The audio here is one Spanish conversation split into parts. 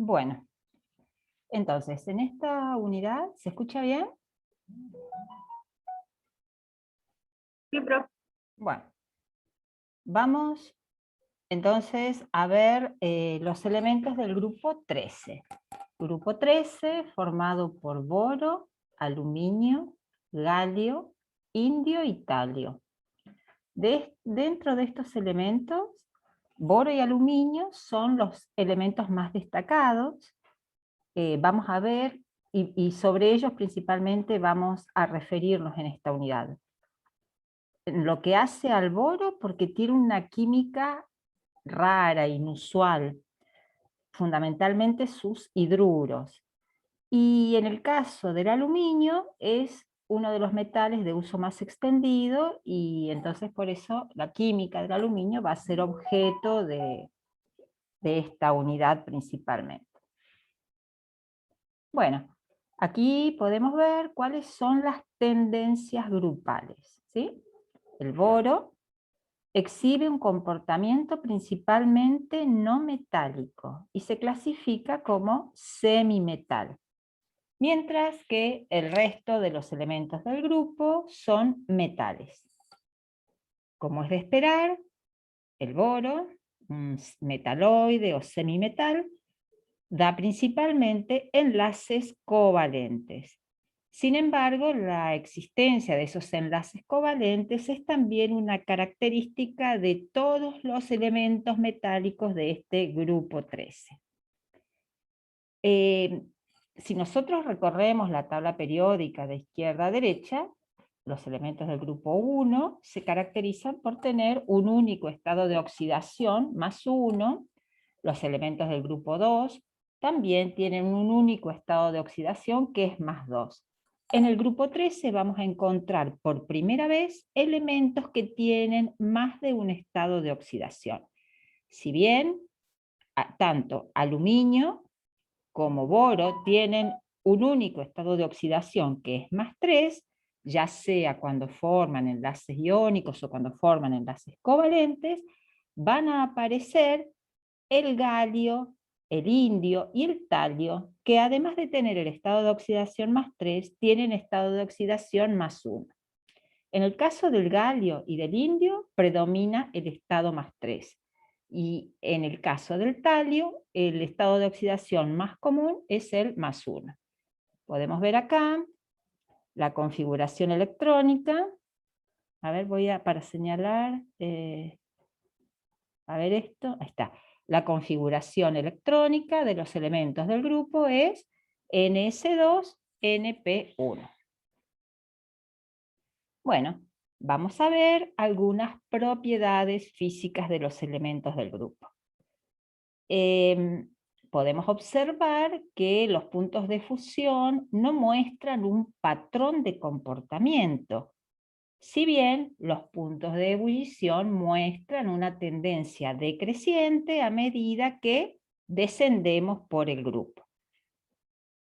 Bueno, entonces, en esta unidad, ¿se escucha bien? Sí, profe. Bueno, vamos entonces a ver los elementos del grupo 13. Grupo 13 formado por boro, aluminio, galio, indio y talio. Dentro de estos elementos, boro y aluminio son los elementos más destacados. Vamos a ver, y sobre ellos principalmente vamos a referirnos en esta unidad. Lo que hace al boro, porque tiene una química rara, inusual, fundamentalmente sus hidruros. Y en el caso del aluminio es uno de los metales de uso más extendido y entonces por eso la química del aluminio va a ser objeto de esta unidad principalmente. Bueno, aquí podemos ver cuáles son las tendencias grupales, ¿sí? El boro exhibe un comportamiento principalmente no metálico y se clasifica como semimetal, mientras que el resto de los elementos del grupo son metales. Como es de esperar, el boro, un metaloide o semimetal, da principalmente enlaces covalentes. Sin embargo, la existencia de esos enlaces covalentes es también una característica de todos los elementos metálicos de este grupo 13. Si nosotros recorremos la tabla periódica de izquierda a derecha, los elementos del grupo 1 se caracterizan por tener un único estado de oxidación, más 1. Los elementos del grupo 2 también tienen un único estado de oxidación, que es más 2. En el grupo 13 vamos a encontrar por primera vez elementos que tienen más de un estado de oxidación. Si bien tanto aluminio como boro tienen un único estado de oxidación, que es más 3, ya sea cuando forman enlaces iónicos o cuando forman enlaces covalentes, van a aparecer el galio, el indio y el talio, que además de tener el estado de oxidación más 3, tienen estado de oxidación más 1. En el caso del galio y del indio, predomina el estado más 3. Y en el caso del talio, el estado de oxidación más común es el más 1. Podemos ver acá la configuración electrónica. A ver, para señalar, a ver esto, ahí está. La configuración electrónica de los elementos del grupo es NS2-NP1. Bueno, vamos a ver algunas propiedades físicas de los elementos del grupo. Podemos observar que los puntos de fusión no muestran un patrón de comportamiento, si bien los puntos de ebullición muestran una tendencia decreciente a medida que descendemos por el grupo.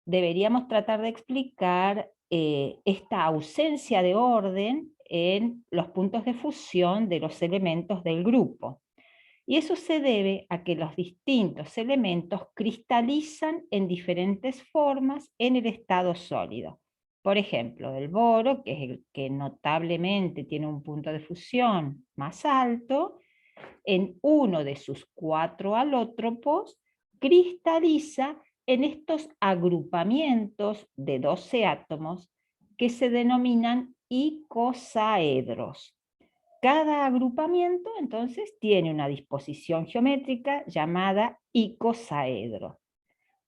Deberíamos tratar de explicar esta ausencia de orden en los puntos de fusión de los elementos del grupo. Y eso se debe a que los distintos elementos cristalizan en diferentes formas en el estado sólido. Por ejemplo, el boro, que es el que notablemente tiene un punto de fusión más alto, en uno de sus 4 alótropos, cristaliza en estos agrupamientos de 12 átomos que se denominan icosaedros. Cada agrupamiento entonces tiene una disposición geométrica llamada icosaedro.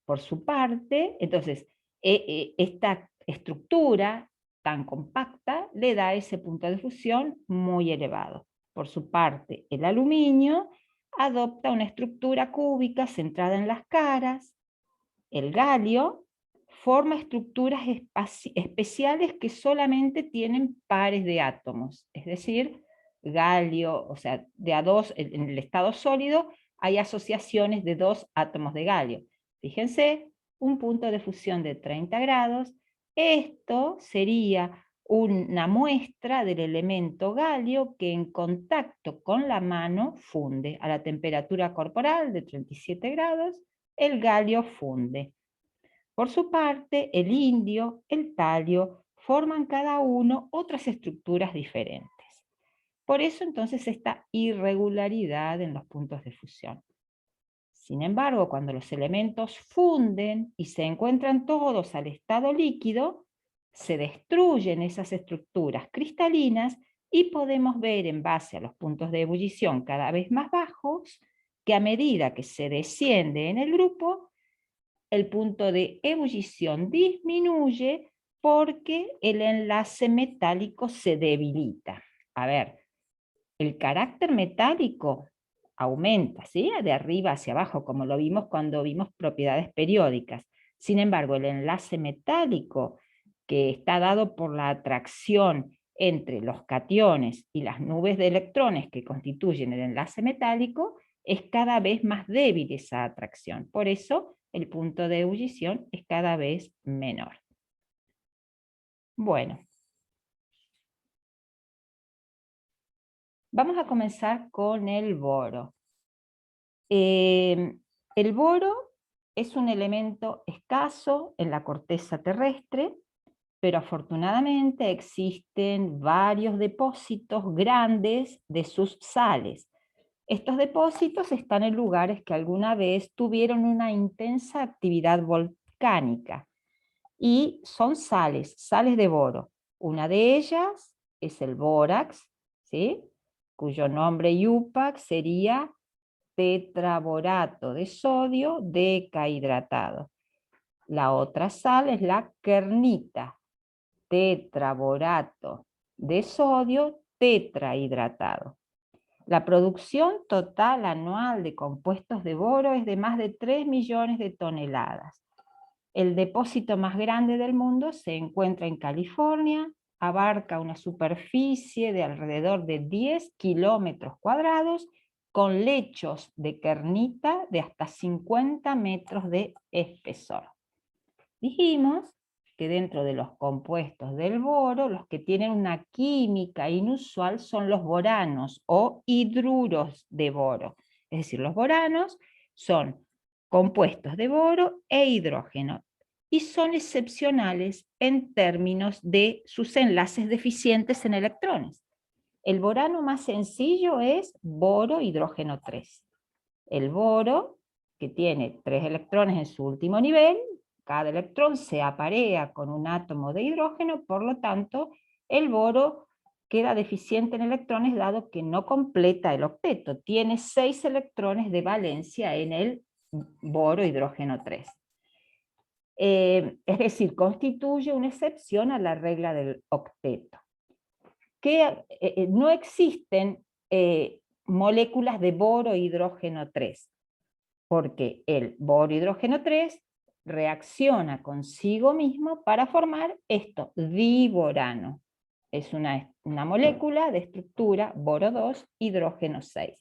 Por su parte, entonces, esta estructura tan compacta le da ese punto de fusión muy elevado. Por su parte, el aluminio adopta una estructura cúbica centrada en las caras. El galio forma estructuras especiales que solamente tienen pares de átomos, es decir, galio, o sea, de a dos, en el estado sólido hay asociaciones de 2 átomos de galio. Fíjense, un punto de fusión de 30 grados, esto sería una muestra del elemento galio que en contacto con la mano funde a la temperatura corporal de 37 grados, el galio funde. Por su parte, el indio, el talio, forman cada uno otras estructuras diferentes. Por eso entonces esta irregularidad en los puntos de fusión. Sin embargo, cuando los elementos funden y se encuentran todos al estado líquido, se destruyen esas estructuras cristalinas y podemos ver en base a los puntos de ebullición cada vez más bajos que a medida que se desciende en el grupo, el punto de ebullición disminuye porque el enlace metálico se debilita. A ver, el carácter metálico aumenta, ¿sí? De arriba hacia abajo, como lo vimos cuando vimos propiedades periódicas. Sin embargo, el enlace metálico, que está dado por la atracción entre los cationes y las nubes de electrones que constituyen el enlace metálico, es cada vez más débil esa atracción. Por eso, el punto de ebullición es cada vez menor. Bueno. Vamos a comenzar con el boro. El boro es un elemento escaso en la corteza terrestre, pero afortunadamente existen varios depósitos grandes de sus sales. Estos depósitos están en lugares que alguna vez tuvieron una intensa actividad volcánica y son sales de boro. Una de ellas es el bórax, ¿sí? Cuyo nombre IUPAC sería tetraborato de sodio decahidratado. La otra sal es la kernita, tetraborato de sodio tetrahidratado. La producción total anual de compuestos de boro es de más de 3 millones de toneladas. El depósito más grande del mundo se encuentra en California, abarca una superficie de alrededor de 10 kilómetros cuadrados, con lechos de kernita de hasta 50 metros de espesor. Dijimos que dentro de los compuestos del boro, los que tienen una química inusual son los boranos o hidruros de boro. Es decir, los boranos son compuestos de boro e hidrógeno y son excepcionales en términos de sus enlaces deficientes en electrones. El borano más sencillo es boro hidrógeno 3. El boro, que tiene 3 electrones en su último nivel, cada electrón se aparea con un átomo de hidrógeno, por lo tanto, el boro queda deficiente en electrones dado que no completa el octeto. Tiene 6 electrones de valencia en el boro hidrógeno 3. Es decir, constituye una excepción a la regla del octeto. No existen moléculas de boro hidrógeno 3, porque el boro hidrógeno 3 reacciona consigo mismo para formar esto, diborano. Es una molécula de estructura boro 2, hidrógeno 6.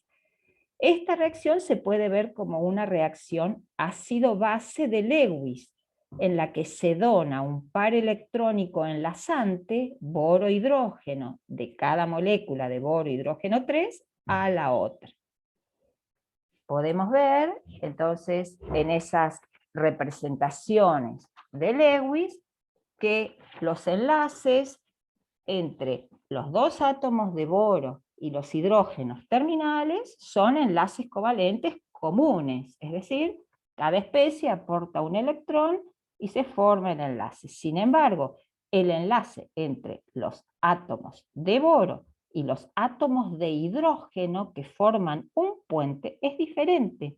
Esta reacción se puede ver como una reacción ácido-base de Lewis, en la que se dona un par electrónico enlazante, boro-hidrógeno, de cada molécula de boro-hidrógeno 3 a la otra. Podemos ver, entonces, en esas representaciones de Lewis, que los enlaces entre los dos átomos de boro y los hidrógenos terminales son enlaces covalentes comunes, es decir, cada especie aporta un electrón y se forma el enlace. Sin embargo, el enlace entre los átomos de boro y los átomos de hidrógeno que forman un puente es diferente.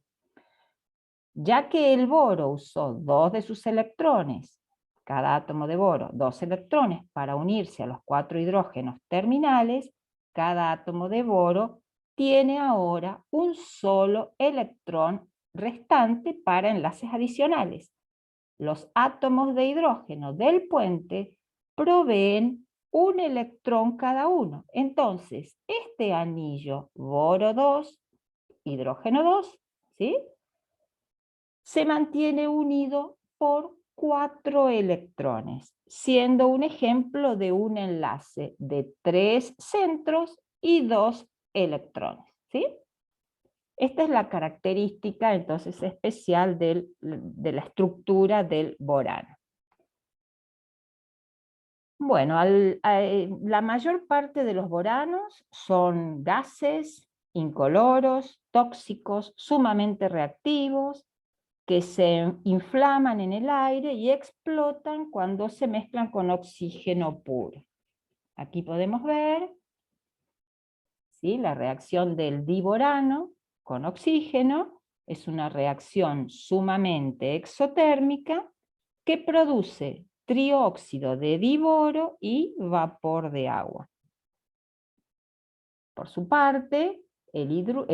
Ya que el boro usó 2 de sus electrones, cada átomo de boro, 2 electrones para unirse a los 4 hidrógenos terminales, cada átomo de boro tiene ahora un solo electrón restante para enlaces adicionales. Los átomos de hidrógeno del puente proveen un electrón cada uno. Entonces, este anillo boro 2, hidrógeno 2, ¿sí?, se mantiene unido por 4 electrones, siendo un ejemplo de un enlace de 3 centros y 2 electrones, ¿sí? Esta es la característica entonces especial de la estructura del borano. Bueno, la mayor parte de los boranos son gases incoloros, tóxicos, sumamente reactivos, que se inflaman en el aire y explotan cuando se mezclan con oxígeno puro. Aquí podemos ver, ¿sí?, la reacción del diborano con oxígeno. Es una reacción sumamente exotérmica que produce trióxido de diboro y vapor de agua. Por su parte, el hidruro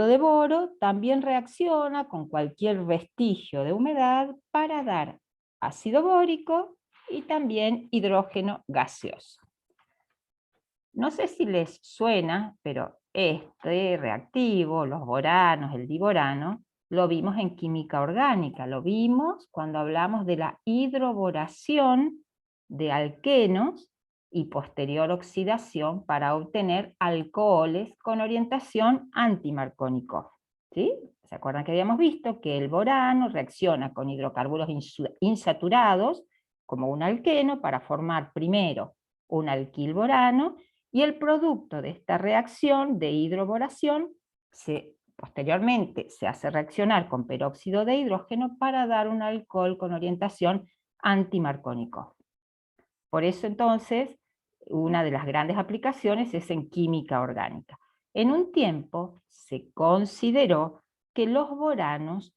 de boro también reacciona con cualquier vestigio de humedad para dar ácido bórico y también hidrógeno gaseoso. No sé si les suena, pero este reactivo, los boranos, el diborano, lo vimos en química orgánica, lo vimos cuando hablamos de la hidroboración de alquenos y posterior oxidación para obtener alcoholes con orientación anti-Markovnikov. ¿Sí? ¿Se acuerdan que habíamos visto que el borano reacciona con hidrocarburos insaturados como un alqueno para formar primero un alquilborano, y el producto de esta reacción de hidroboración posteriormente se hace reaccionar con peróxido de hidrógeno para dar un alcohol con orientación anti-Markovnikov. Por eso entonces, una de las grandes aplicaciones es en química orgánica. En un tiempo se consideró que los boranos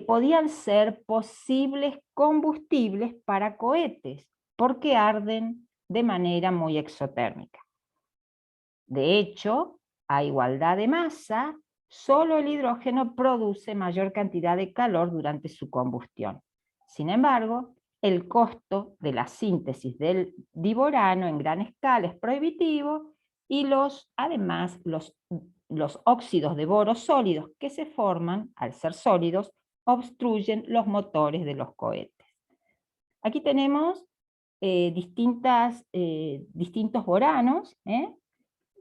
podían ser posibles combustibles para cohetes, porque arden de manera muy exotérmica. De hecho, a igualdad de masa, solo el hidrógeno produce mayor cantidad de calor durante su combustión. Sin embargo, el costo de la síntesis del diborano en gran escala es prohibitivo y además los óxidos de boro sólidos que se forman al ser sólidos obstruyen los motores de los cohetes. Aquí tenemos distintos boranos.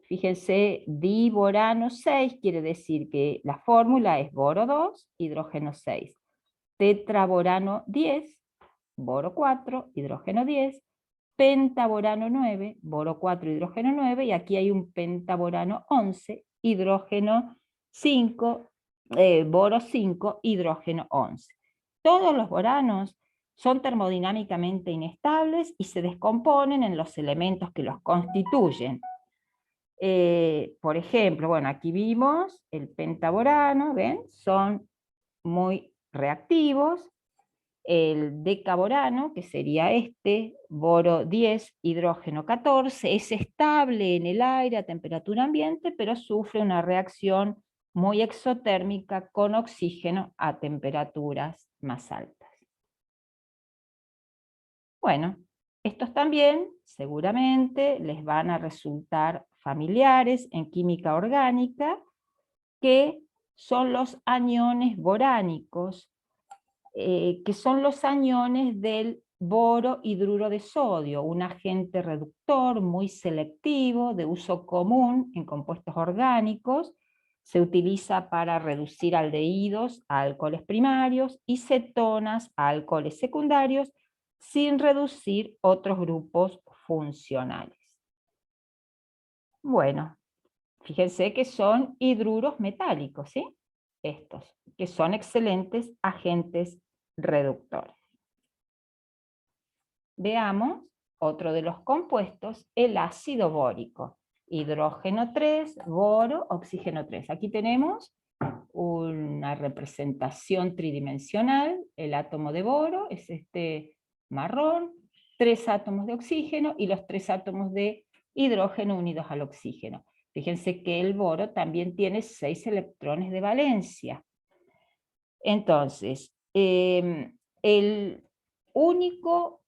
Fíjense, diborano 6 quiere decir que la fórmula es boro 2, hidrógeno 6. Tetraborano 10, boro 4, hidrógeno 10. Pentaborano 9, boro 4, hidrógeno 9. Y aquí hay un pentaborano 11, hidrógeno 5, boro 5, hidrógeno 11. Todos los boranos son termodinámicamente inestables y se descomponen en los elementos que los constituyen. Por ejemplo, bueno, aquí vimos el pentaborano, ¿ven? Son muy reactivos. El decaborano, que sería este, boro 10, hidrógeno 14, es estable en el aire a temperatura ambiente, pero sufre una reacción muy exotérmica con oxígeno a temperaturas más altas. Bueno, estos también seguramente les van a resultar familiares en química orgánica, que son los aniones boránicos, que son los aniones del boro hidruro de sodio, un agente reductor muy selectivo de uso común en compuestos orgánicos. Se utiliza para reducir aldehídos a alcoholes primarios y cetonas a alcoholes secundarios sin reducir otros grupos funcionales. Bueno, fíjense que son hidruros metálicos, ¿sí? Estos, que son excelentes agentes reductores. Veamos otro de los compuestos, el ácido bórico. Hidrógeno 3, boro, oxígeno 3. Aquí tenemos una representación tridimensional. El átomo de boro es este marrón, 3 átomos de oxígeno y los 3 átomos de hidrógeno unidos al oxígeno. Fíjense que el boro también tiene 6 electrones de valencia. Entonces, el único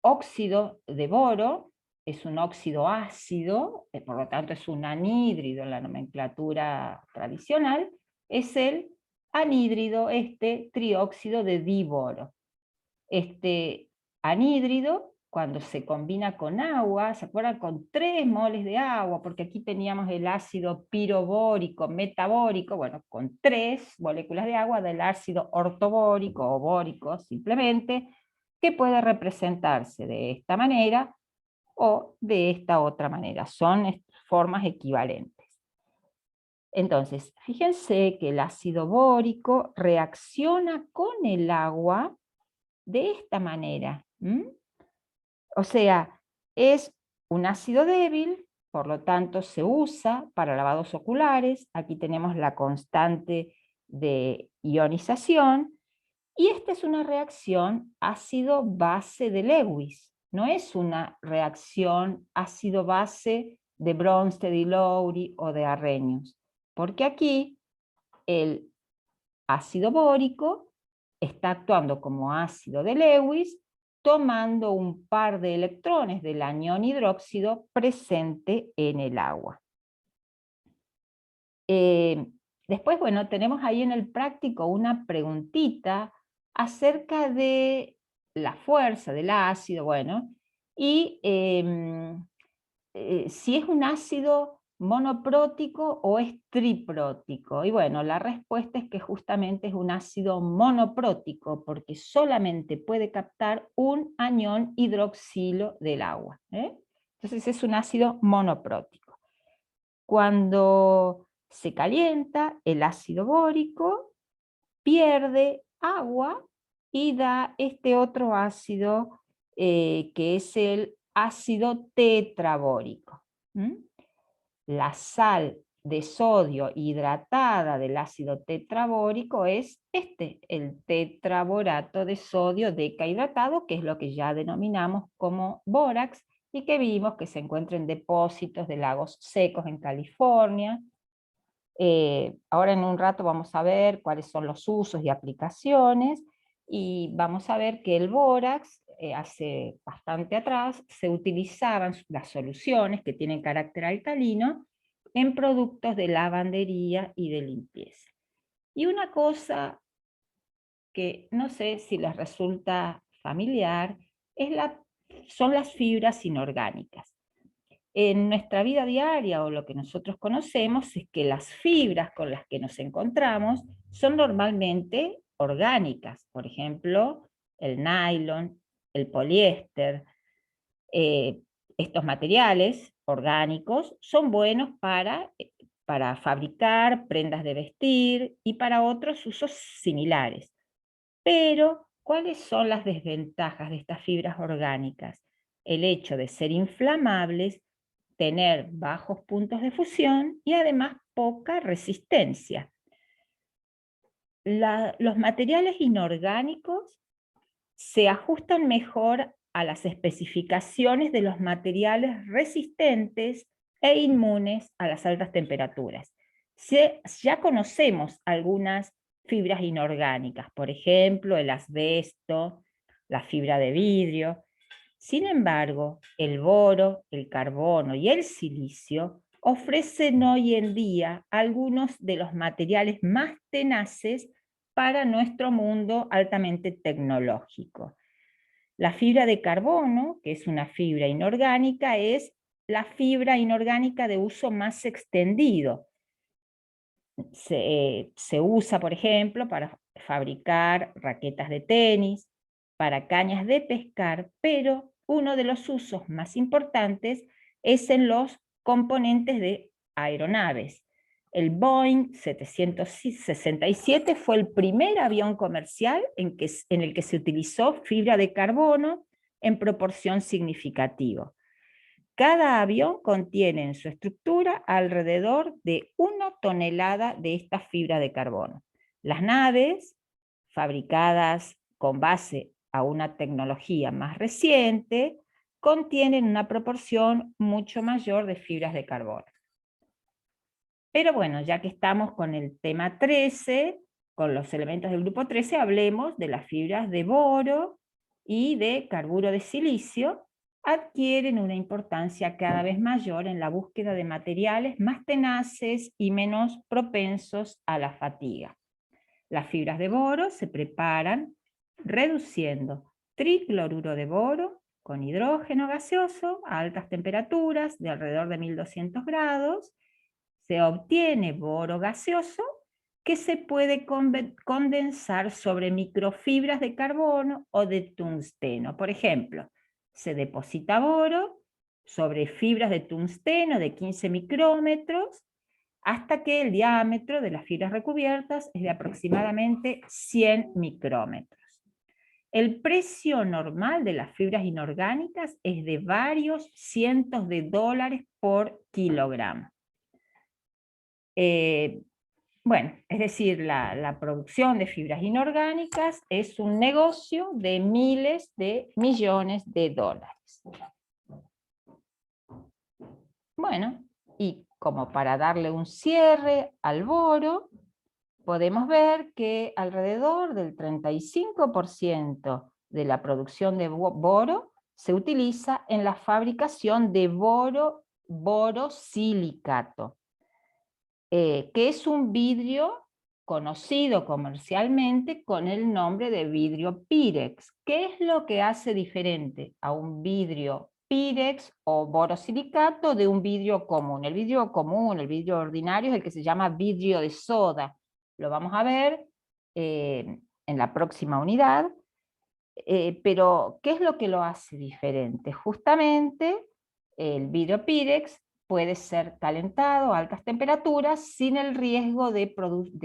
óxido de boro es un óxido ácido, por lo tanto es un anhídrido en la nomenclatura tradicional, es el anhídrido, este trióxido de diboro. Este anhídrido cuando se combina con agua, ¿se acuerdan? Con 3 moles de agua, porque aquí teníamos el ácido pirobórico, metabórico, bueno, con 3 moléculas de agua del ácido ortobórico o bórico simplemente, que puede representarse de esta manera o de esta otra manera. Son formas equivalentes. Entonces, fíjense que el ácido bórico reacciona con el agua de esta manera. O sea, es un ácido débil, por lo tanto se usa para lavados oculares. Aquí tenemos la constante de ionización. Y esta es una reacción ácido-base de Lewis. No es una reacción ácido-base de Bronsted y Lowry o de Arrhenius. Porque aquí el ácido bórico está actuando como ácido de Lewis, tomando un par de electrones del anión hidróxido presente en el agua. Después, bueno, tenemos ahí en el práctico una preguntita acerca de la fuerza del ácido, bueno, y si es un ácido monoprótico o es triprótico. Y bueno, la respuesta es que justamente es un ácido monoprótico porque solamente puede captar un anión hidroxilo del agua. Entonces es un ácido monoprótico. Cuando se calienta, el ácido bórico pierde agua y da este otro ácido que es el ácido tetrabórico. La sal de sodio hidratada del ácido tetrabórico es el tetraborato de sodio decahidratado, que es lo que ya denominamos como bórax, y que vimos que se encuentra en depósitos de lagos secos en California. Ahora en un rato vamos a ver cuáles son los usos y aplicaciones, y vamos a ver que el bórax, hace bastante atrás, se utilizaban las soluciones que tienen carácter alcalino en productos de lavandería y de limpieza. Y una cosa que no sé si les resulta familiar son las fibras inorgánicas. En nuestra vida diaria o lo que nosotros conocemos es que las fibras con las que nos encontramos son normalmente orgánicas. Por ejemplo, el nylon, el poliéster. Estos materiales orgánicos son buenos para fabricar prendas de vestir y para otros usos similares. Pero, ¿cuáles son las desventajas de estas fibras orgánicas? El hecho de ser inflamables, tener bajos puntos de fusión y además poca resistencia. Los materiales inorgánicos se ajustan mejor a las especificaciones de los materiales resistentes e inmunes a las altas temperaturas. Ya conocemos algunas fibras inorgánicas, por ejemplo, el asbesto, la fibra de vidrio. Sin embargo, el boro, el carbono y el silicio ofrecen hoy en día algunos de los materiales más tenaces para nuestro mundo altamente tecnológico. La fibra de carbono, que es una fibra inorgánica, es la fibra inorgánica de uso más extendido. Se usa, por ejemplo, para fabricar raquetas de tenis, para cañas de pescar, pero uno de los usos más importantes es en los componentes de aeronaves. El Boeing 767 fue el primer avión comercial en el que se utilizó fibra de carbono en proporción significativa. Cada avión contiene en su estructura alrededor de 1 tonelada de esta fibra de carbono. Las naves, fabricadas con base a una tecnología más reciente, contienen una proporción mucho mayor de fibras de carbono. Pero bueno, ya que estamos con el tema 13, con los elementos del grupo 13, hablemos de las fibras de boro y de carburo de silicio, adquieren una importancia cada vez mayor en la búsqueda de materiales más tenaces y menos propensos a la fatiga. Las fibras de boro se preparan reduciendo tricloruro de boro con hidrógeno gaseoso a altas temperaturas de alrededor de 1200 grados, se obtiene boro gaseoso que se puede condensar sobre microfibras de carbono o de tungsteno. Por ejemplo, se deposita boro sobre fibras de tungsteno de 15 micrómetros hasta que el diámetro de las fibras recubiertas es de aproximadamente 100 micrómetros. El precio normal de las fibras inorgánicas es de varios cientos de dólares por kilogramo. Bueno, es decir, la producción de fibras inorgánicas es un negocio de miles de millones de dólares. Bueno, y como para darle un cierre al boro, podemos ver que alrededor del 35% de la producción de boro se utiliza en la fabricación de borosilicato, que es un vidrio conocido comercialmente con el nombre de vidrio Pirex. ¿Qué es lo que hace diferente a un vidrio Pirex o borosilicato de un vidrio común? El vidrio común, el vidrio ordinario, es el que se llama vidrio de soda. Lo vamos a ver en la próxima unidad. Pero, ¿qué es lo que lo hace diferente? Justamente, el vidrio Pirex puede ser calentado a altas temperaturas sin el riesgo de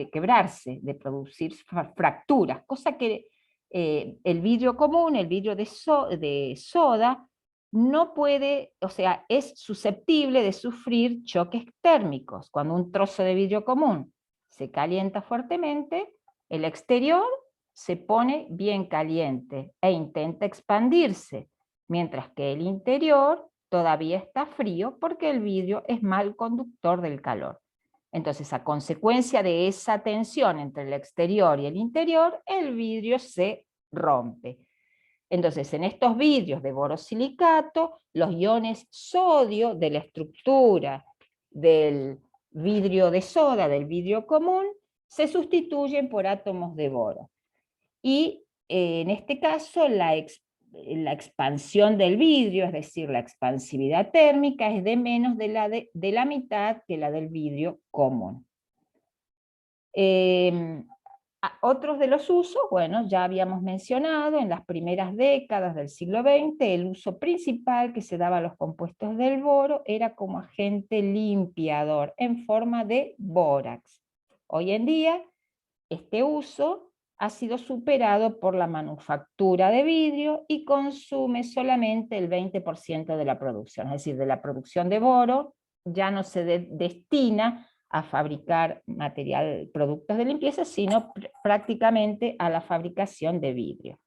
quebrarse, de producir fracturas, cosa que el vidrio común, el vidrio de soda, no puede, o sea, es susceptible de sufrir choques térmicos. Cuando un trozo de vidrio común se calienta fuertemente, el exterior se pone bien caliente e intenta expandirse, mientras que el interior todavía está frío porque el vidrio es mal conductor del calor. Entonces, a consecuencia de esa tensión entre el exterior y el interior, el vidrio se rompe. Entonces, en estos vidrios de borosilicato, los iones sodio de la estructura del vidrio de soda, del vidrio común, se sustituyen por átomos de boro. Y en este caso la expansión del vidrio, es decir, la expansividad térmica, es de menos de la mitad que la del vidrio común. Otros de los usos, bueno, ya habíamos mencionado, en las primeras décadas del siglo XX, el uso principal que se daba a los compuestos del boro era como agente limpiador, en forma de bórax. Hoy en día, este uso ha sido superado por la manufactura de vidrio y consume solamente el 20% de la producción, es decir, de la producción de boro ya no se destina a fabricar productos de limpieza, sino prácticamente a la fabricación de vidrio.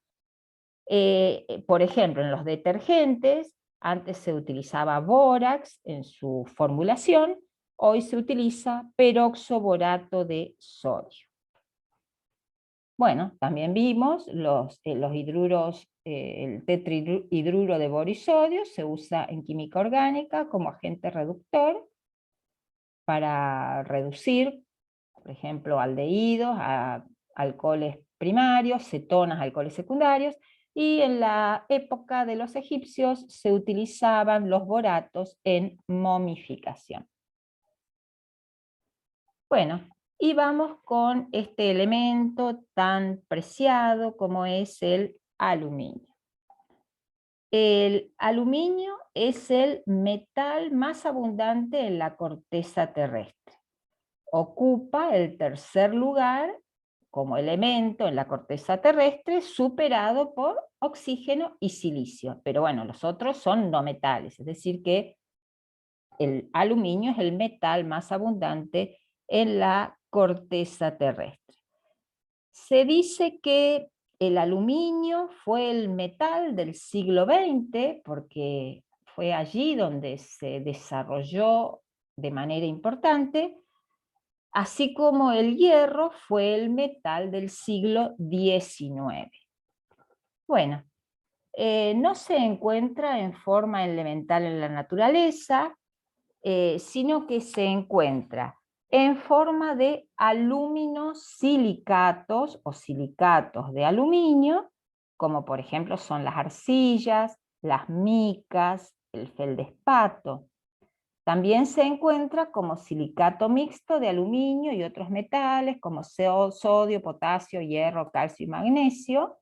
Por ejemplo, en los detergentes, antes se utilizaba bórax en su formulación, hoy se utiliza peroxoborato de sodio. Bueno, también vimos los hidruros, el tetrahidruro de boro y sodio se usa en química orgánica como agente reductor para reducir, por ejemplo, aldehídos, alcoholes primarios, cetonas, alcoholes secundarios, y en la época de los egipcios se utilizaban los boratos en momificación. Bueno, y vamos con este elemento tan preciado como es el aluminio. El aluminio es el metal más abundante en la corteza terrestre. Ocupa el tercer lugar como elemento en la corteza terrestre, superado por oxígeno y silicio. Pero bueno, los otros son no metales, es decir que el aluminio es el metal más abundante en la corteza terrestre. Se dice que el aluminio fue el metal del siglo XX porque fue allí donde se desarrolló de manera importante, así como el hierro fue el metal del siglo XIX. Bueno, no se encuentra en forma elemental en la naturaleza, sino que se encuentra en forma de aluminosilicatos o silicatos de aluminio, como por ejemplo son las arcillas, las micas, el feldespato. También se encuentra como silicato mixto de aluminio y otros metales como sodio, potasio, hierro, calcio y magnesio.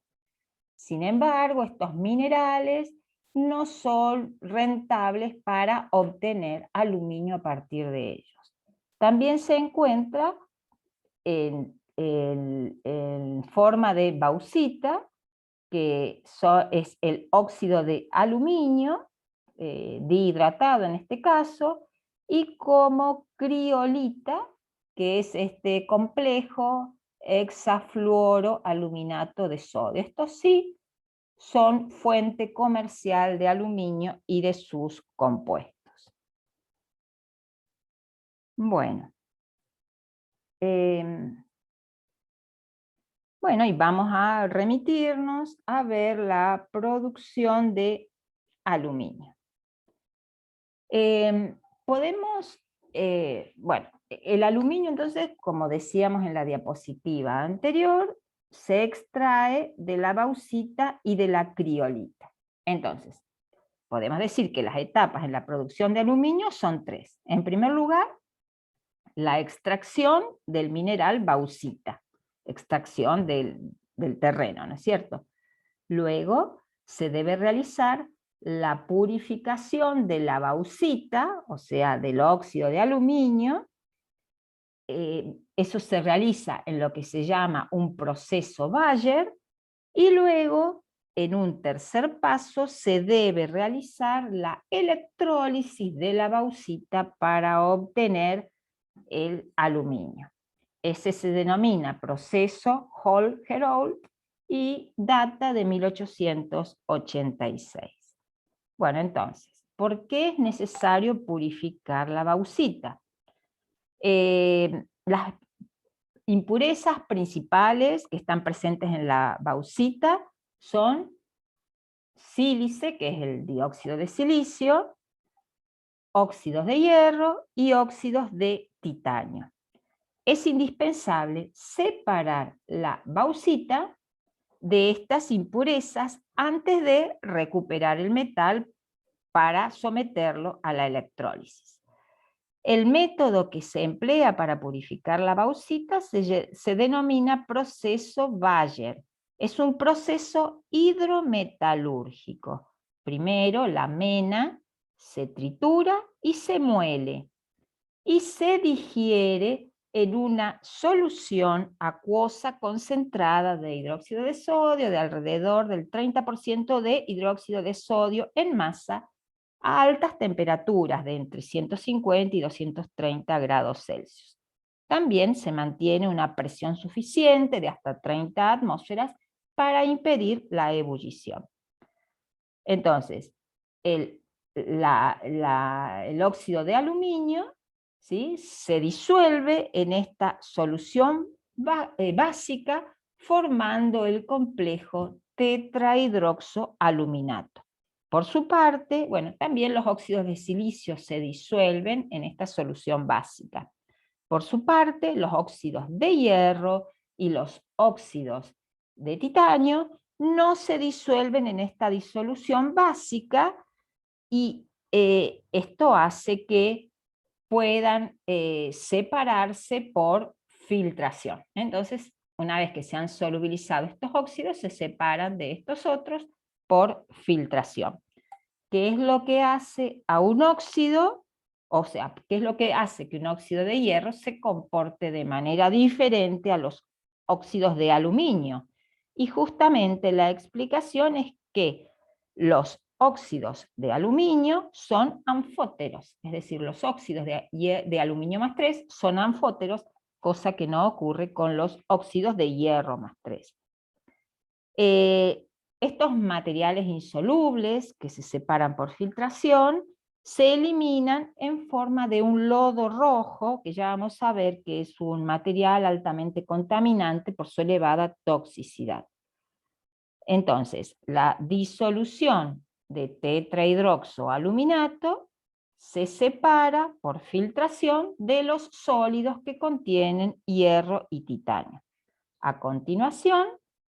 Sin embargo, estos minerales no son rentables para obtener aluminio a partir de ellos. También se encuentra en forma de bauxita, que es el óxido de aluminio, dihidratado en este caso, y como criolita, que es este complejo hexafluoroaluminato de sodio. Estos sí son fuente comercial de aluminio y de sus compuestos. Bueno, bueno, y vamos a remitirnos a ver la producción de aluminio. Podemos, bueno, el aluminio entonces, como decíamos en la diapositiva anterior, se extrae de la bauxita y de la criolita. Entonces, podemos decir que las etapas en la producción de aluminio son tres. En primer lugar, la extracción del mineral bauxita, extracción del terreno, ¿no es cierto? Luego se debe realizar la purificación de la bauxita, o sea, del óxido de aluminio. Eso se realiza en lo que se llama un proceso Bayer, y luego, en un tercer paso, se debe realizar la electrólisis de la bauxita para obtener el aluminio. Ese se denomina proceso Hall-Héroult y data de 1886. Bueno, entonces, ¿por qué es necesario purificar la bauxita? Las impurezas principales que están presentes en la bauxita son sílice, que es el dióxido de silicio, óxidos de hierro y óxidos de titanio. Es indispensable separar la bauxita de estas impurezas antes de recuperar el metal para someterlo a la electrólisis. El método que se emplea para purificar la bauxita se denomina proceso Bayer. Es un proceso hidrometalúrgico. Primero la mena se tritura y se muele y se digiere en una solución acuosa concentrada de hidróxido de sodio de alrededor del 30% de hidróxido de sodio en masa a altas temperaturas de entre 150 y 230 grados Celsius. También se mantiene una presión suficiente de hasta 30 atmósferas para impedir la ebullición. Entonces, el óxido de aluminio, ¿sí?, se disuelve en esta solución básica formando el complejo tetrahidroxoaluminato. Por su parte, bueno, también los óxidos de silicio se disuelven en esta solución básica. Por su parte, los óxidos de hierro y los óxidos de titanio no se disuelven en esta disolución básica y esto hace que puedan separarse por filtración. Entonces, una vez que se han solubilizado estos óxidos, se separan de estos otros por filtración. ¿Qué es lo que hace a un óxido? O sea, ¿qué es lo que hace que un óxido de hierro se comporte de manera diferente a los óxidos de aluminio? Y justamente la explicación es que los óxidos de aluminio son anfóteros, es decir, los óxidos de aluminio más 3 son anfóteros, cosa que no ocurre con los óxidos de hierro más 3. Estos materiales insolubles que se separan por filtración se eliminan en forma de un lodo rojo, que ya vamos a ver que es un material altamente contaminante por su elevada toxicidad. Entonces, la disolución de tetrahidroxoaluminato se separa por filtración de los sólidos que contienen hierro y titanio. A continuación,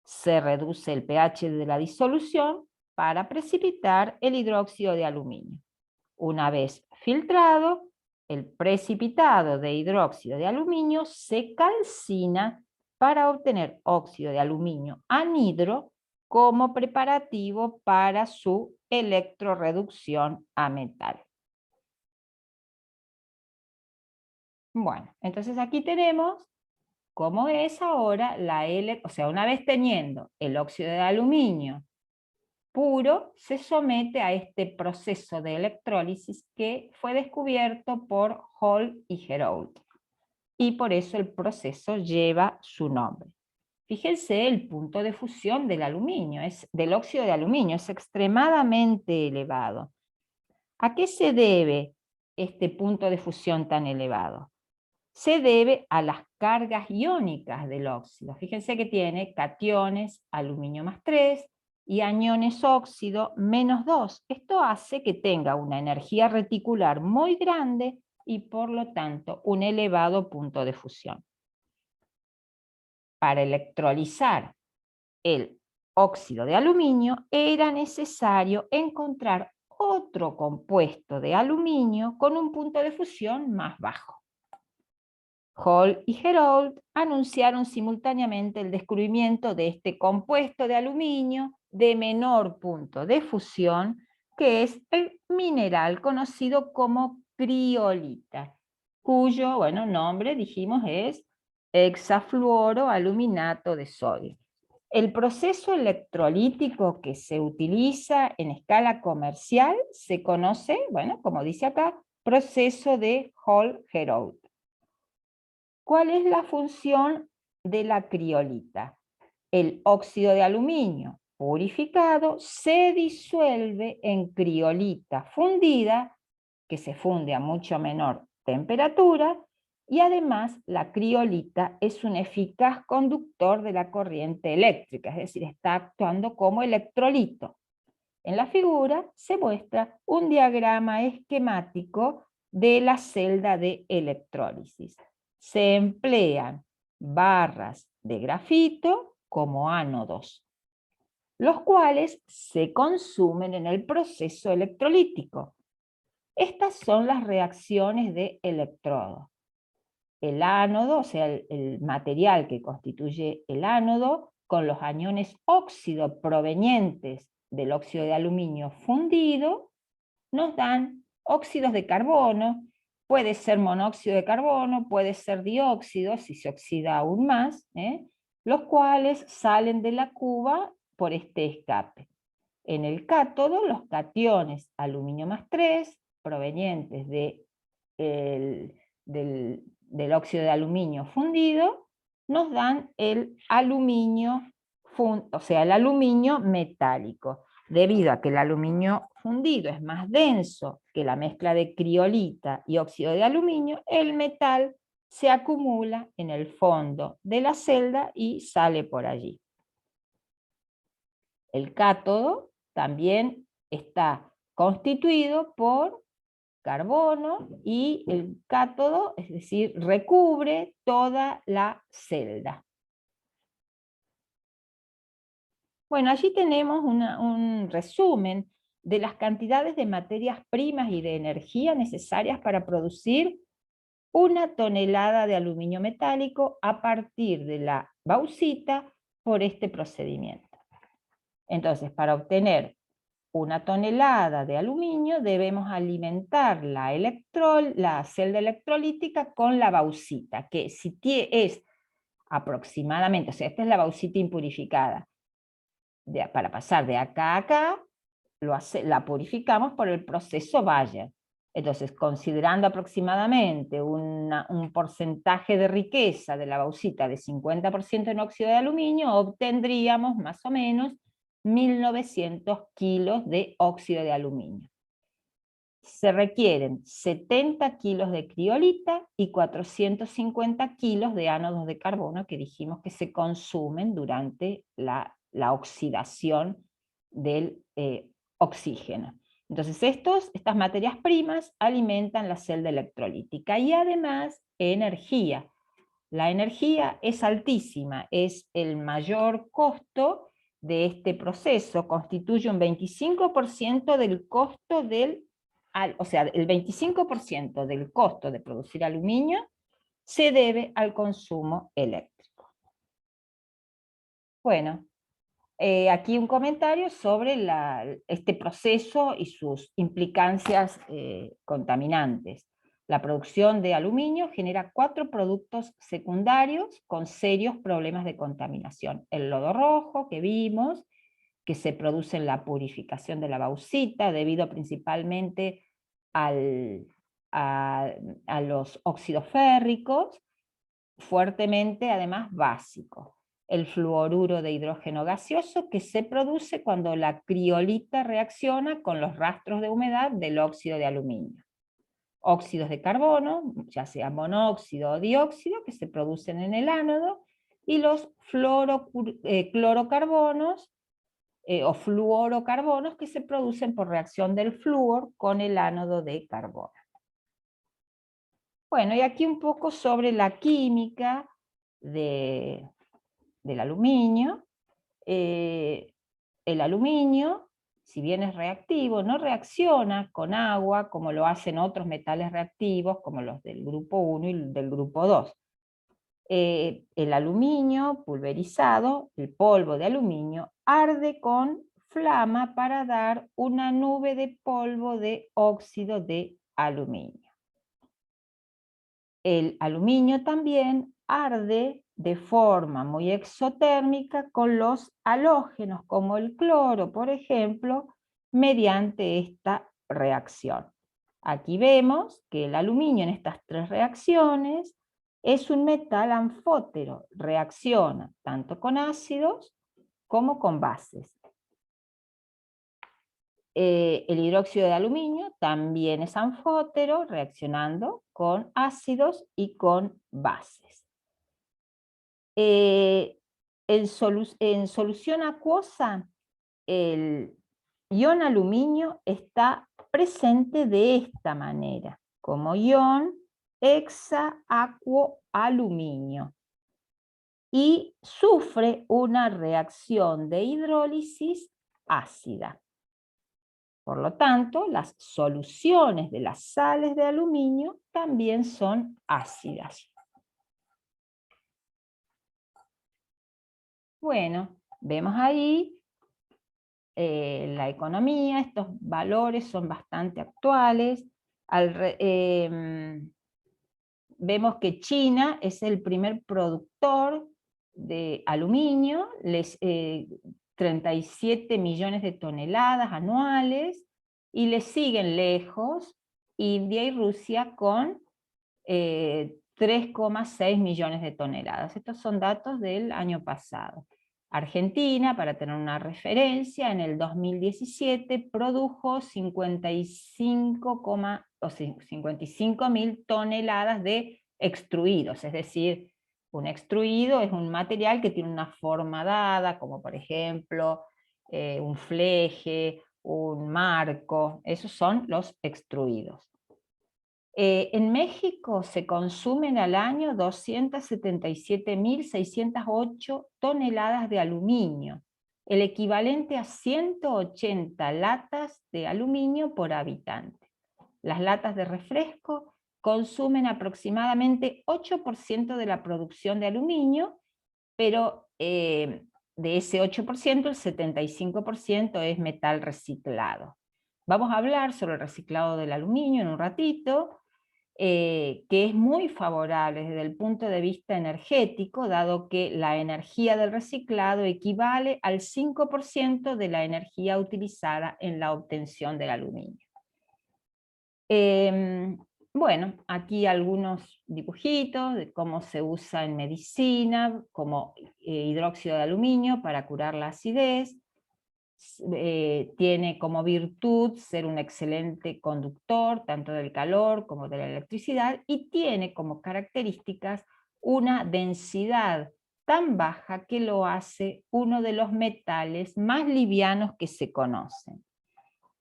se reduce el pH de la disolución para precipitar el hidróxido de aluminio. Una vez filtrado, el precipitado de hidróxido de aluminio se calcina para obtener óxido de aluminio anhidro como preparativo para su electrorreducción a metal. Bueno, entonces aquí tenemos cómo es ahora una vez teniendo el óxido de aluminio puro, se somete a este proceso de electrólisis que fue descubierto por Hall y Herold. Y por eso el proceso lleva su nombre. Fíjense el punto de fusión del aluminio, del óxido de aluminio, es extremadamente elevado. ¿A qué se debe este punto de fusión tan elevado? Se debe a las cargas iónicas del óxido. Fíjense que tiene cationes, aluminio +3, y aniones óxido -2. Esto hace que tenga una energía reticular muy grande y por lo tanto un elevado punto de fusión. Para electrolizar el óxido de aluminio era necesario encontrar otro compuesto de aluminio con un punto de fusión más bajo. Hall y Herold anunciaron simultáneamente el descubrimiento de este compuesto de aluminio de menor punto de fusión, que es el mineral conocido como criolita, cuyo nombre, dijimos, es hexafluoroaluminato de sodio. El proceso electrolítico que se utiliza en escala comercial se conoce, como dice acá, proceso de Hall-Herold. ¿Cuál es la función de la criolita? El óxido de aluminio purificado se disuelve en criolita fundida, que se funde a mucho menor temperatura, y además la criolita es un eficaz conductor de la corriente eléctrica, es decir, está actuando como electrolito. En la figura se muestra un diagrama esquemático de la celda de electrólisis. Se emplean barras de grafito como ánodos, los cuales se consumen en el proceso electrolítico. Estas son las reacciones de electrodo. El ánodo, o sea, el material que constituye el ánodo, con los aniones óxido provenientes del óxido de aluminio fundido, nos dan óxidos de carbono. Puede ser monóxido de carbono, puede ser dióxido, si se oxida aún más, los cuales salen de la cuba por este escape. En el cátodo, los cationes aluminio +3, provenientes del óxido de aluminio fundido, nos dan el aluminio, el aluminio metálico. Debido a que el aluminio fundido es más denso que la mezcla de criolita y óxido de aluminio, el metal se acumula en el fondo de la celda y sale por allí. El cátodo también está constituido por carbono y el cátodo, es decir, recubre toda la celda. Bueno, allí tenemos un resumen de las cantidades de materias primas y de energía necesarias para producir 1 tonelada de aluminio metálico a partir de la bauxita por este procedimiento. Entonces, para obtener 1 tonelada de aluminio debemos alimentar la celda electrolítica con la bauxita, que si es aproximadamente, o sea, esta es la bauxita impurificada. Para pasar de acá a acá, la purificamos por el proceso Bayer. Entonces, considerando aproximadamente un porcentaje de riqueza de la bauxita de 50% en óxido de aluminio, obtendríamos más o menos 1900 kilos de óxido de aluminio. Se requieren 70 kilos de criolita y 450 kilos de ánodos de carbono que dijimos que se consumen durante la oxidación del oxígeno. Entonces estas materias primas alimentan la celda electrolítica y además energía. La energía es altísima, es el mayor costo de este proceso constituye un 25% del costo o sea, el 25% del costo de producir aluminio se debe al consumo eléctrico. Bueno, aquí un comentario sobre este proceso y sus implicancias contaminantes. La producción de aluminio genera 4 productos secundarios con serios problemas de contaminación. El lodo rojo que vimos, que se produce en la purificación de la bauxita, debido principalmente a los óxidos férricos, fuertemente además básicos. El fluoruro de hidrógeno gaseoso, que se produce cuando la criolita reacciona con los rastros de humedad del óxido de aluminio. Óxidos de carbono, ya sea monóxido o dióxido, que se producen en el ánodo, y los clorocarbonos o fluorocarbonos, que se producen por reacción del flúor con el ánodo de carbono. Bueno, y aquí un poco sobre la química del aluminio. El aluminio, si bien es reactivo, no reacciona con agua como lo hacen otros metales reactivos, como los del grupo 1 y del grupo 2. El aluminio pulverizado, el polvo de aluminio, arde con flama para dar una nube de polvo de óxido de aluminio. El aluminio también arde de forma muy exotérmica con los halógenos, como el cloro, por ejemplo, mediante esta reacción. Aquí vemos que el aluminio en estas 3 reacciones es un metal anfótero, reacciona tanto con ácidos como con bases. El hidróxido de aluminio también es anfótero, reaccionando con ácidos y con bases. En solución acuosa, el ion aluminio está presente de esta manera, como ion hexaacuoaluminio, y sufre una reacción de hidrólisis ácida. Por lo tanto, las soluciones de las sales de aluminio también son ácidas. Bueno, vemos ahí la economía, estos valores son bastante actuales. Vemos que China es el primer productor de aluminio, 37 millones de toneladas anuales, y le siguen lejos India y Rusia con 3,6 millones de toneladas. Estos son datos del año pasado. Argentina, para tener una referencia, en el 2017 produjo 55.000 toneladas de extruidos, es decir, un extruido es un material que tiene una forma dada, como por ejemplo un fleje, un marco, esos son los extruidos. En México se consumen al año 277.608 toneladas de aluminio, el equivalente a 180 latas de aluminio por habitante. Las latas de refresco consumen aproximadamente 8% de la producción de aluminio, pero de ese 8%, el 75% es metal reciclado. Vamos a hablar sobre el reciclado del aluminio en un ratito, que es muy favorable desde el punto de vista energético, dado que la energía del reciclado equivale al 5% de la energía utilizada en la obtención del aluminio. Bueno, aquí algunos dibujitos de cómo se usa en medicina, como hidróxido de aluminio para curar la acidez. Tiene como virtud ser un excelente conductor, tanto del calor como de la electricidad, y tiene como características una densidad tan baja que lo hace uno de los metales más livianos que se conocen.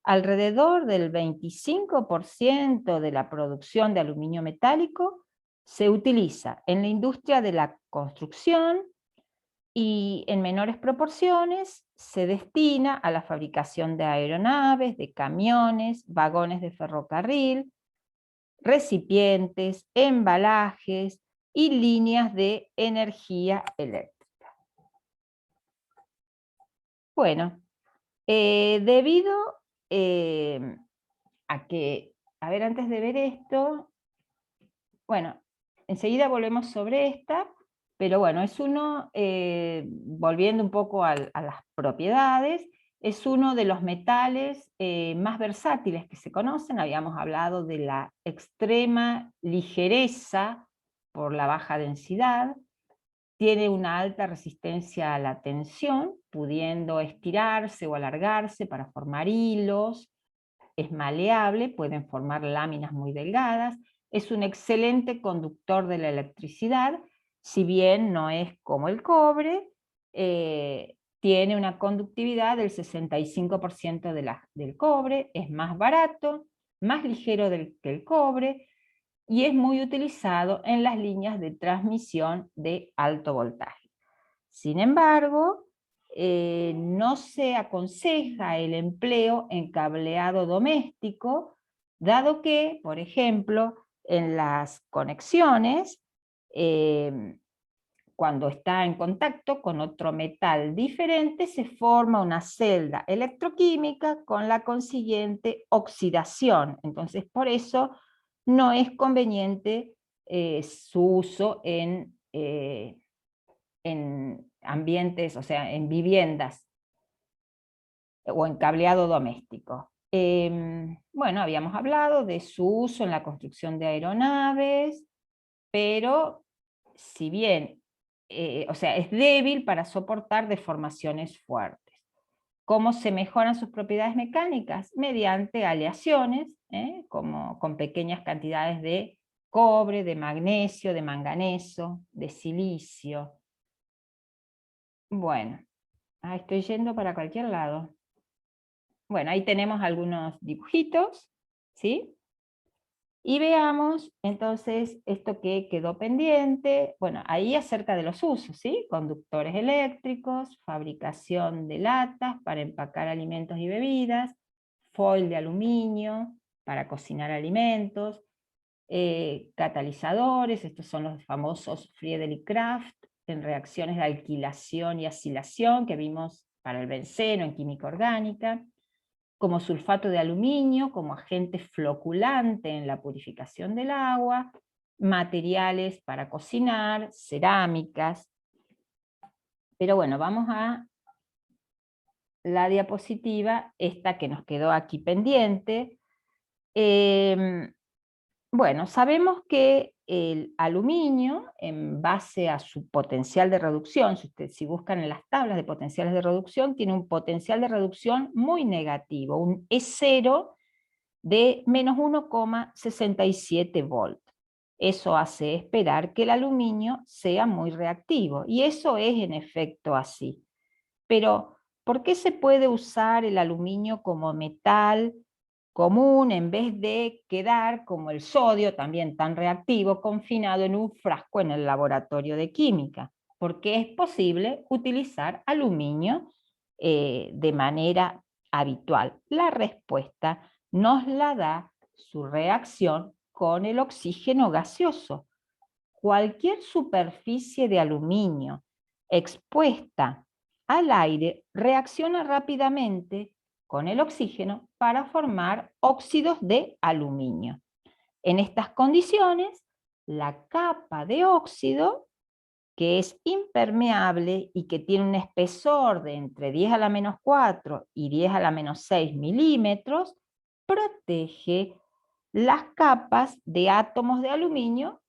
Alrededor del 25% de la producción de aluminio metálico se utiliza en la industria de la construcción, y en menores proporciones se destina a la fabricación de aeronaves, de camiones, vagones de ferrocarril, recipientes, embalajes y líneas de energía eléctrica. Bueno, debido a que, a ver, antes de ver esto, bueno, enseguida volvemos sobre esta, pero bueno, es uno, volviendo un poco a las propiedades, es uno de los metales más versátiles que se conocen. Habíamos hablado de la extrema ligereza por la baja densidad. Tiene una alta resistencia a la tensión, pudiendo estirarse o alargarse para formar hilos. Es maleable, pueden formar láminas muy delgadas. Es un excelente conductor de la electricidad, si bien no es como el cobre, tiene una conductividad del 65% del cobre, es más barato, más ligero que el cobre, y es muy utilizado en las líneas de transmisión de alto voltaje. Sin embargo, no se aconseja el empleo en cableado doméstico, dado que, por ejemplo, en las conexiones, cuando está en contacto con otro metal diferente, se forma una celda electroquímica con la consiguiente oxidación. Entonces, por eso no es conveniente su uso en ambientes, o sea, en viviendas o en cableado doméstico. Bueno, habíamos hablado de su uso en la construcción de aeronaves, pero si bien, o sea, es débil para soportar deformaciones fuertes. ¿Cómo se mejoran sus propiedades mecánicas? Mediante aleaciones, como con pequeñas cantidades de cobre, de magnesio, de manganeso, de silicio. Bueno, estoy yendo para cualquier lado. Bueno, ahí tenemos algunos dibujitos, ¿sí? Y veamos entonces esto que quedó pendiente. Bueno, ahí acerca de los usos, ¿sí? Conductores eléctricos, fabricación de latas para empacar alimentos y bebidas, foil de aluminio para cocinar alimentos, catalizadores, estos son los famosos Friedrich Kraft, en reacciones de alquilación y acilación que vimos para el benceno en química orgánica, como sulfato de aluminio, como agente floculante en la purificación del agua, materiales para cocinar, cerámicas. Pero bueno, vamos a la diapositiva, esta que nos quedó aquí pendiente. Bueno, sabemos que el aluminio, en base a su potencial de reducción, si buscan en las tablas de potenciales de reducción, tiene un potencial de reducción muy negativo, un E0 de menos 1,67 volt. Eso hace esperar que el aluminio sea muy reactivo, y eso es en efecto así. Pero, ¿por qué se puede usar el aluminio como metal común en vez de quedar como el sodio, también tan reactivo, confinado en un frasco en el laboratorio de química? Porque es posible utilizar aluminio de manera habitual. La respuesta nos la da su reacción con el oxígeno gaseoso. Cualquier superficie de aluminio expuesta al aire reacciona rápidamente con el oxígeno para formar óxidos de aluminio. En estas condiciones, la capa de óxido, que es impermeable y que tiene un espesor de entre 10 a la menos 4 y 10 a la menos 6 milímetros, protege las capas de átomos de aluminio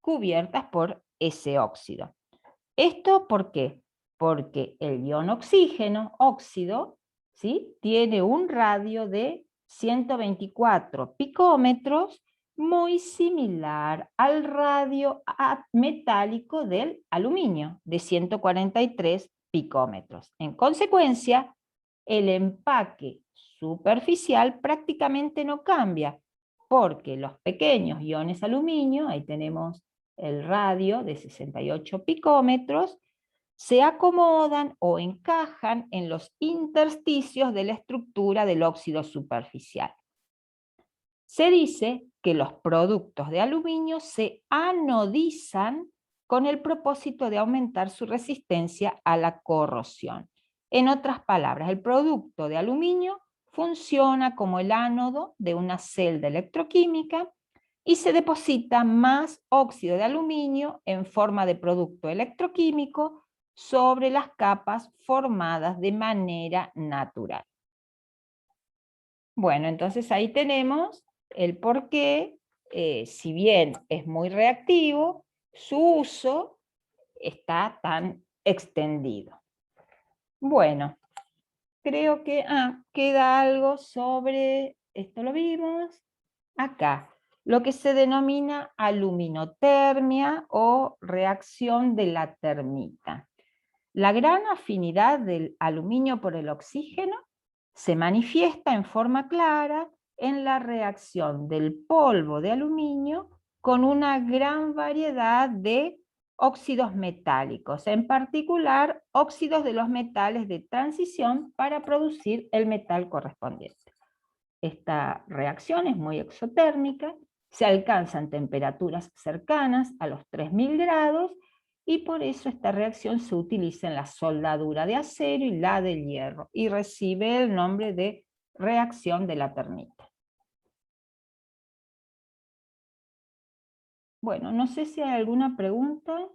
cubiertas por ese óxido. ¿Esto por qué? Porque el ion oxígeno, óxido, ¿sí?, tiene un radio de 124 picómetros, muy similar al radio metálico del aluminio, de 143 picómetros. En consecuencia, el empaque superficial prácticamente no cambia, porque los pequeños iones aluminio, ahí tenemos el radio de 68 picómetros, se acomodan o encajan en los intersticios de la estructura del óxido superficial. Se dice que los productos de aluminio se anodizan con el propósito de aumentar su resistencia a la corrosión. En otras palabras, el producto de aluminio funciona como el ánodo de una celda electroquímica y se deposita más óxido de aluminio en forma de producto electroquímico sobre las capas formadas de manera natural. Bueno, entonces ahí tenemos el por qué, si bien es muy reactivo, su uso está tan extendido. Bueno, creo que queda algo sobre, esto lo vimos, acá, lo que se denomina aluminotermia o reacción de la termita. La gran afinidad del aluminio por el oxígeno se manifiesta en forma clara en la reacción del polvo de aluminio con una gran variedad de óxidos metálicos, en particular óxidos de los metales de transición para producir el metal correspondiente. Esta reacción es muy exotérmica, se alcanzan temperaturas cercanas a los 3000 grados y por eso esta reacción se utiliza en la soldadura de acero y la de hierro y recibe el nombre de reacción de la termita. Bueno, no sé si hay alguna pregunta.